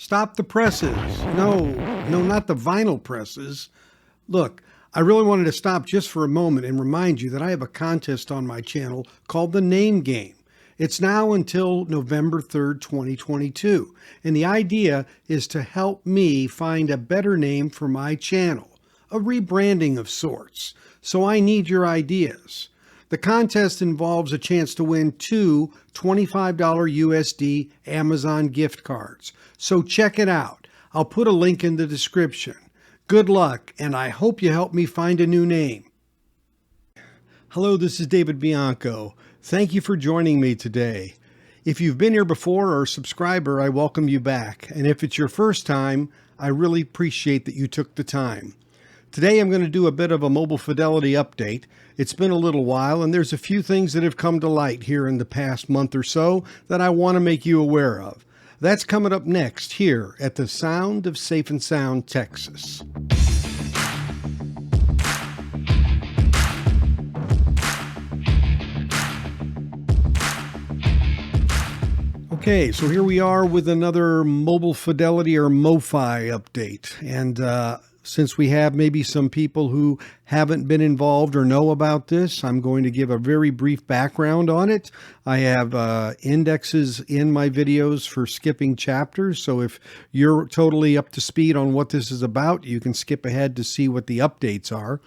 Stop the presses. No, not the vinyl presses. Look, I really wanted to stop just for a moment and remind you that I have a contest on my channel called the Name Game. It's now until November 3rd, 2022. And the idea is to help me find a better name for my channel, a rebranding of sorts. So I need your ideas. The contest involves a chance to win two $25 USD Amazon gift cards. So check it out. I'll put a link in the description. Good luck, and I hope you help me find a new name. Hello, this is David Bianco. Thank you for joining me today. If you've been here before or a subscriber, I welcome you back. And if it's your first time, I really appreciate that you took the time. Today I'm going to do a bit of a Mobile Fidelity update. It's been a little while, and there's a few things that have come to light here in the past month or so that I want to make you aware of. That's coming up next here at the Sound of Safe and Sound, Texas. Okay, so here we are with another Mobile Fidelity or MOFI update. And since we have maybe some people who haven't been involved or know about this, I'm going to give a very brief background on it. I have indexes in my videos for skipping chapters. So if you're totally up to speed on what this is about, you can skip ahead to see what the updates are.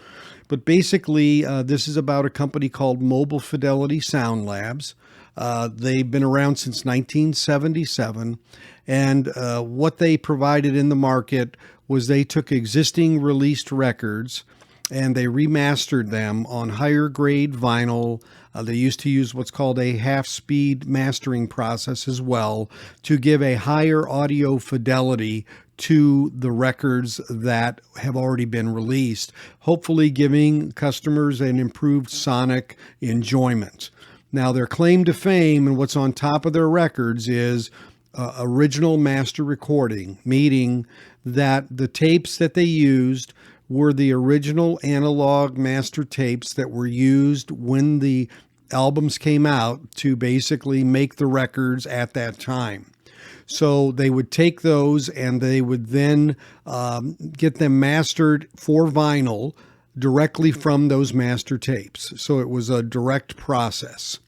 But basically, this is about a company called Mobile Fidelity Sound Labs. They've been around since 1977, and what they provided in the market was they took existing released records and they remastered them on higher grade vinyl. They used to use what's called a half-speed mastering process as well to give a higher audio fidelity to the records that have already been released, hopefully giving customers an improved sonic enjoyment. Now, their claim to fame and what's on top of their records is original master recording, meaning that the tapes that they used were the original analog master tapes that were used when the albums came out to basically make the records at that time. So they would take those and they would then get them mastered for vinyl directly from those master tapes. So it was a direct process.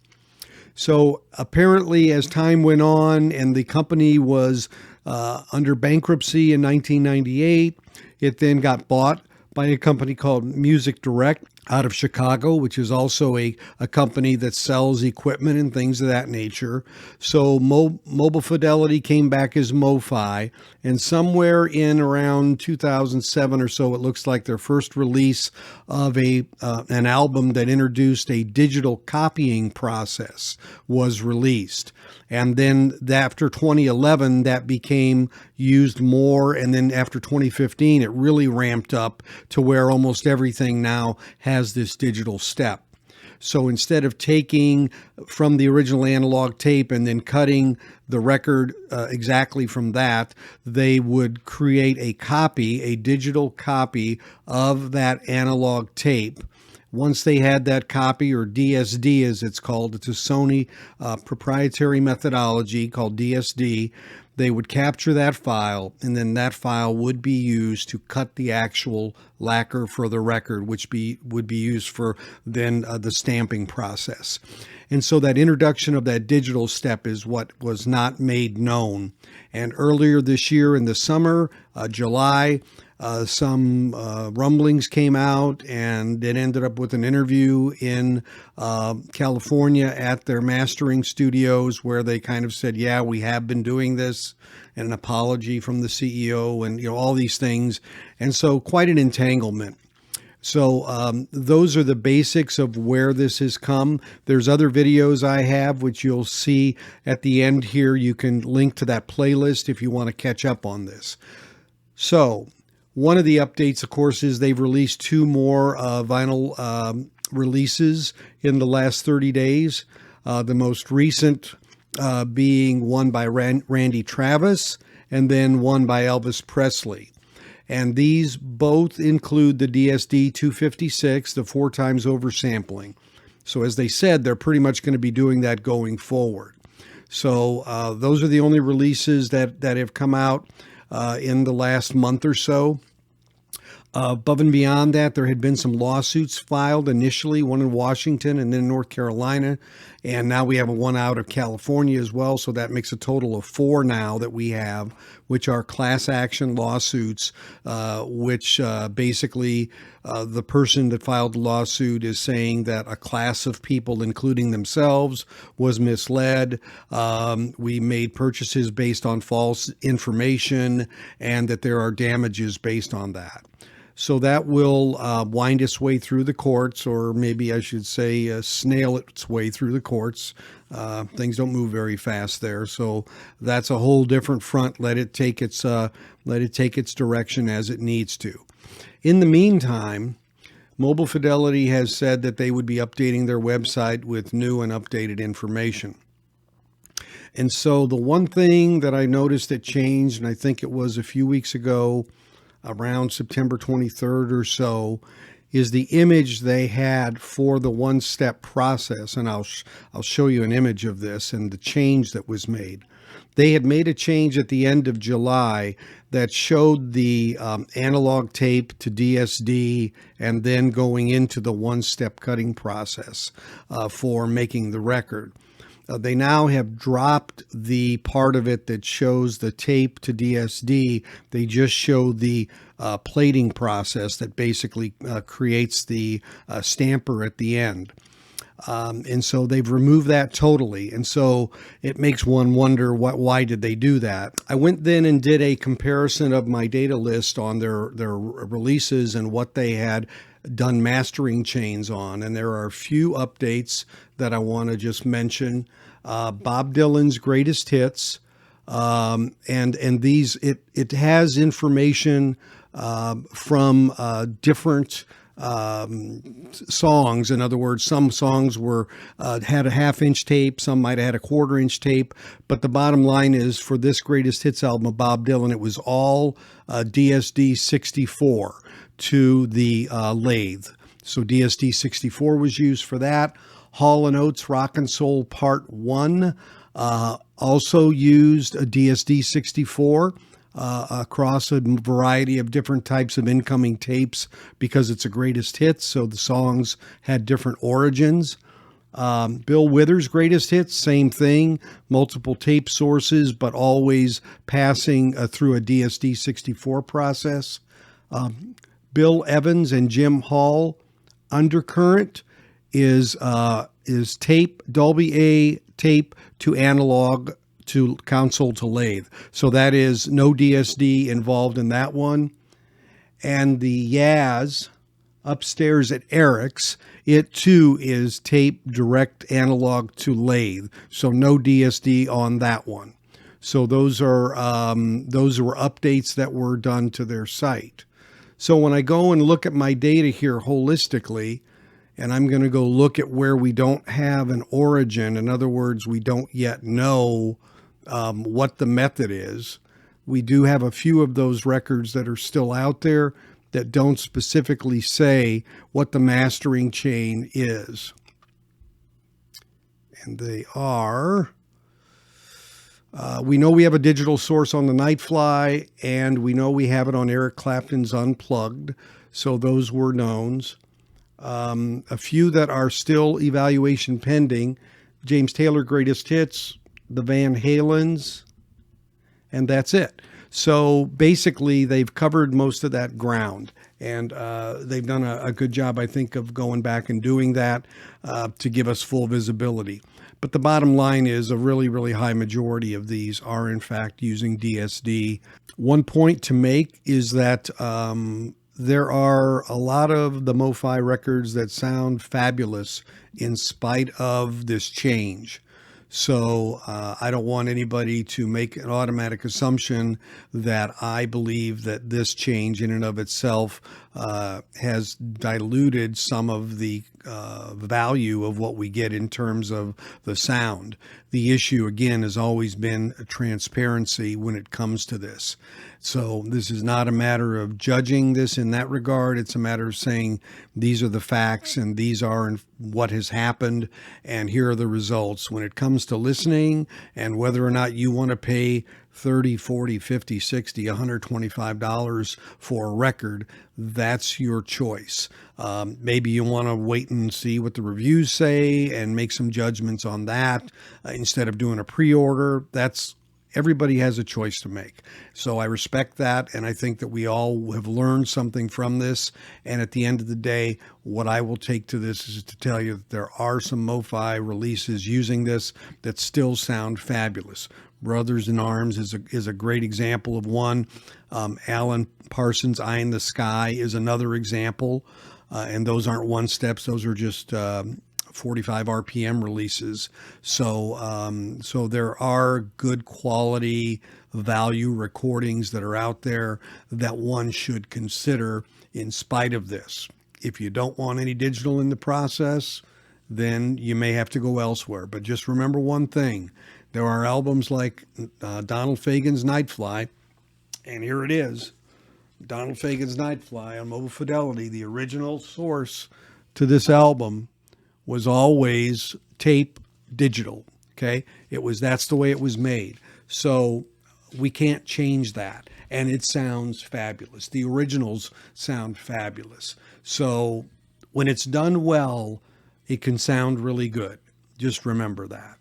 So apparently as time went on and the company was under bankruptcy in 1998, it then got bought by a company called Music Direct out of Chicago, which is also a company that sells equipment and things of that nature. So Mobile Fidelity came back as MOFI, and somewhere in around 2007 or so, it looks like their first release of an album that introduced a digital copying process was released. And then after 2011, that became used more. And then after 2015, it really ramped up to where almost everything now has this digital step. So instead of taking from the original analog tape and then cutting the record exactly from that, they would create a copy, a digital copy of that analog tape. Once they had that copy, or DSD as it's called, it's a Sony proprietary methodology called DSD, they would capture that file, and then that file would be used to cut the actual lacquer for the record, which would be used for then the stamping process. And so that introduction of that digital step is what was not made known. And earlier this year in the summer, July, some rumblings came out, and it ended up with an interview in California at their mastering studios where they kind of said, yeah, we have been doing this, and an apology from the CEO and all these things. And so quite an entanglement. So those are the basics of where this has come. There's other videos I have, which you'll see at the end here. You can link to that playlist if you want to catch up on this. So one of the updates, of course, is they've released two more vinyl releases in the last 30 days. The most recent being one by Randy Travis and then one by Elvis Presley. And these both include the DSD 256, the 4 times oversampling. So as they said, they're pretty much going to be doing that going forward. So those are the only releases that have come out in the last month or so. Above and beyond that, there had been some lawsuits filed initially, one in Washington and then North Carolina. And now we have one out of California as well. So that makes a total of 4 now that we have, which are class action lawsuits, which basically the person that filed the lawsuit is saying that a class of people, including themselves, was misled. We made purchases based on false information and that there are damages based on that. So that will wind its way through the courts, or maybe I should say snail its way through the courts. Things don't move very fast there. So that's a whole different front. Let it take its direction as it needs to. In the meantime, Mobile Fidelity has said that they would be updating their website with new and updated information. And so the one thing that I noticed that changed, and I think it was a few weeks ago, around September 23rd or so, is the image they had for the one-step process. And I'll show you an image of this and the change that was made. They had made a change at the end of July that showed the analog tape to DSD and then going into the one-step cutting process for making the record. They now have dropped the part of it that shows the tape to DSD. They just show the plating process that basically creates the stamper at the end. And so they've removed that totally. And so it makes one wonder why did they do that? I went then and did a comparison of my data list on their releases and what they had done mastering chains on. And there are a few updates that I want to just mention. Bob Dylan's greatest hits. And these, it has information from different songs. In other words, some songs were had a half-inch tape, some might have had a quarter-inch tape, but the bottom line is for this greatest hits album of Bob Dylan, it was all DSD 64 to the lathe. So DSD 64 was used for that. Hall & Oates Rock and Soul Part 1 also used a DSD 64 across a variety of different types of incoming tapes because it's a greatest hits, so the songs had different origins. Bill Withers' greatest hits, same thing, multiple tape sources, but always passing through a DSD 64 process. Bill Evans and Jim Hall, Undercurrent is tape, Dolby A tape to analog to console to lathe. So that is no DSD involved in that one. And the Yaz upstairs at Eric's, it too is tape direct analog to lathe. So no DSD on that one. So those were updates that were done to their site. So when I go and look at my data here holistically, and I'm going to go look at where we don't have an origin, in other words, we don't yet know what the method is. We do have a few of those records that are still out there that don't specifically say what the mastering chain is. And they are, we know we have a digital source on the Nightfly, and we know we have it on Eric Clapton's Unplugged. So those were knowns. A few that are still evaluation pending: James Taylor Greatest Hits, the Van Halens, and that's it. So basically they've covered most of that ground, and they've done a good job, I think, of going back and doing that to give us full visibility. But the bottom line is a really, really high majority of these are in fact using DSD. One point to make is that there are a lot of the MOFI records that sound fabulous in spite of this change. So I don't want anybody to make an automatic assumption that I believe that this change in and of itself has diluted some of the value of what we get in terms of the sound. The issue, again, has always been transparency when it comes to this. So this is not a matter of judging this in that regard. It's a matter of saying these are the facts and these are what has happened and here are the results. When it comes comes to listening and whether or not you want to pay $30, $40, $50, $60, $125 for a record, that's your choice. Maybe you want to wait and see what the reviews say and make some judgments on that instead of doing a pre-order. Everybody has a choice to make. So I respect that, and I think that we all have learned something from this. And at the end of the day, what I will take to this is to tell you that there are some MOFI releases using this that still sound fabulous. Brothers in Arms is a great example of one. Alan Parsons' Eye in the Sky is another example. And those aren't one steps. Those are just 45 RPM releases. So there are good quality value recordings that are out there that one should consider in spite of this. If you don't want any digital in the process, then you may have to go elsewhere. But just remember one thing. There are albums like Donald Fagen's Nightfly, and here it is. Donald Fagen's Nightfly on Mobile Fidelity, the original source to this album was always tape digital. Okay. That's the way it was made. So we can't change that. And it sounds fabulous. The originals sound fabulous. So when it's done well, it can sound really good. Just remember that.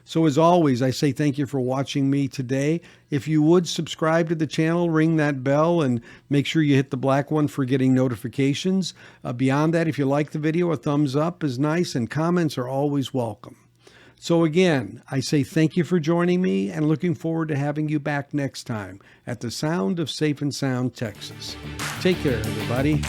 So as always, I say thank you for watching me today. If you would subscribe to the channel, ring that bell, and make sure you hit the black one for getting notifications. Beyond that, if you like the video, a thumbs up is nice, and comments are always welcome. So again, I say thank you for joining me, and looking forward to having you back next time at the sound of Safe and Sound, Texas. Take care, everybody.